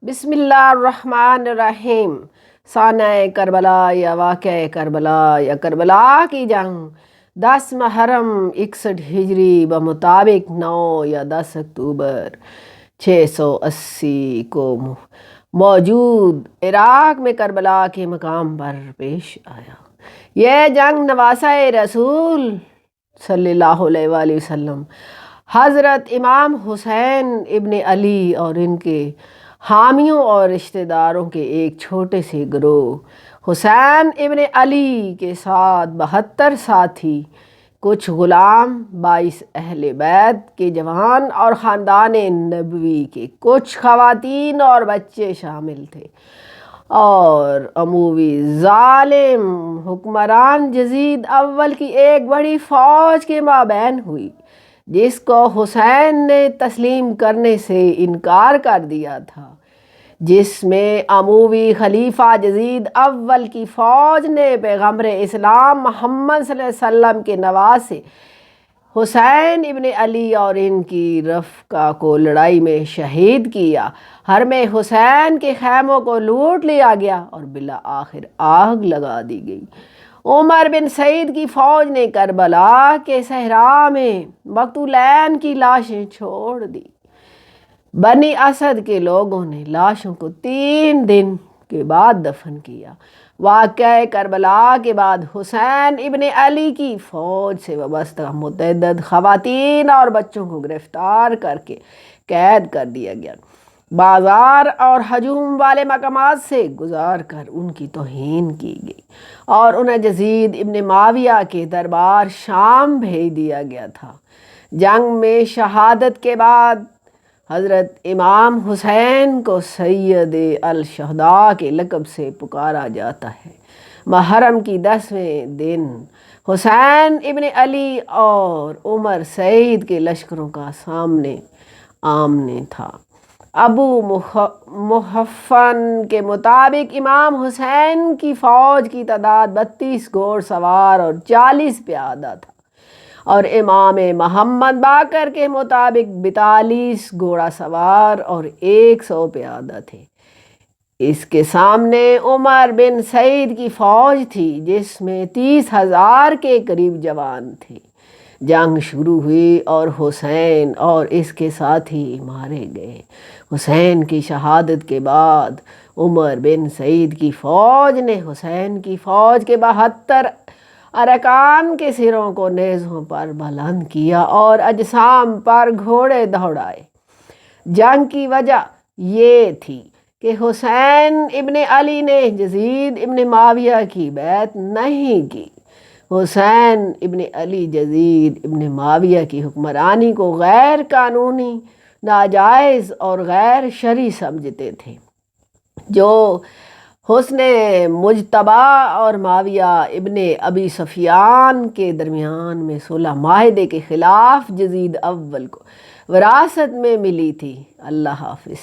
بسم اللہ الرحمن الرحیم۔ سانہ کربلا یا واقعہ کربلا یا کربلا کی جنگ 10 محرم 61 ہجری بمطابق 9 یا 10 اکتوبر 680 کو موجود عراق میں کربلا کے مقام پر پیش آیا۔ یہ جنگ نواسہ رسول صلی اللہ علیہ وآلہ وسلم حضرت امام حسین ابن علی اور ان کے حامیوں اور رشتہ داروں کے ایک چھوٹے سے گروہ حسین ابن علی کے ساتھ 72 ساتھی، کچھ غلام، 22 اہل بیت کے جوان اور خاندان نبوی کے کچھ خواتین اور بچے شامل تھے، اور اموی ظالم حکمران یزید اول کی ایک بڑی فوج کے مابین ہوئی، جس کو حسین نے تسلیم کرنے سے انکار کر دیا تھا، جس میں اموی خلیفہ یزید اول کی فوج نے پیغمبر اسلام محمد صلی اللہ علیہ وسلم کے نواسے حسین ابن علی اور ان کی رفقا کو لڑائی میں شہید کیا۔ حرم حسین کے خیموں کو لوٹ لیا گیا اور بالآخر آگ لگا دی گئی۔ عمر بن سعید کی فوج نے کربلا کے صحرا میں مقتولین کی لاشیں چھوڑ دی۔ بنی اسد کے لوگوں نے لاشوں کو 3 دن کے بعد دفن کیا۔ واقعہ کربلا کے بعد حسین ابن علی کی فوج سے وابستہ متعدد خواتین اور بچوں کو گرفتار کر کے قید کر دیا گیا۔ بازار اور ہجوم والے مقامات سے گزار کر ان کی توہین کی گئی اور انہیں یزید ابن معاویہ کے دربار شام بھیج دیا گیا تھا۔ جنگ میں شہادت کے بعد حضرت امام حسین کو سید الشہداء کے لقب سے پکارا جاتا ہے۔ محرم کی 10ویں دن حسین ابن علی اور عمر سعید کے لشکروں کا سامنے آمنے تھا۔ ابو محفن کے مطابق امام حسین کی فوج کی تعداد 32 گھوڑ سوار اور 40 پیادہ تھا، اور امام محمد باقر کے مطابق 42 گھوڑا سوار اور 100 پیادہ تھے۔ اس کے سامنے عمر بن سعید کی فوج تھی، جس میں 30,000 کے قریب جوان تھے۔ جنگ شروع ہوئی اور حسین اور اس کے ساتھی مارے گئے۔ حسین کی شہادت کے بعد عمر بن سعید کی فوج نے حسین کی فوج کے 72 ارکان کے سروں کو نیزوں پر بلند کیا اور اجسام پر گھوڑے دوڑائے۔ جنگ کی وجہ یہ تھی کہ حسین ابن علی نے یزید ابن معاویہ کی بیعت نہیں کی۔ حسین ابن علی یزید ابن معاویہ کی حکمرانی کو غیر قانونی، ناجائز اور غیر شرعی سمجھتے تھے، جو حسن مجتبیٰ اور معاویہ ابن ابی سفیان کے درمیان میں صلح معاہدے کے خلاف یزید اول کو وراثت میں ملی تھی۔ اللہ حافظ۔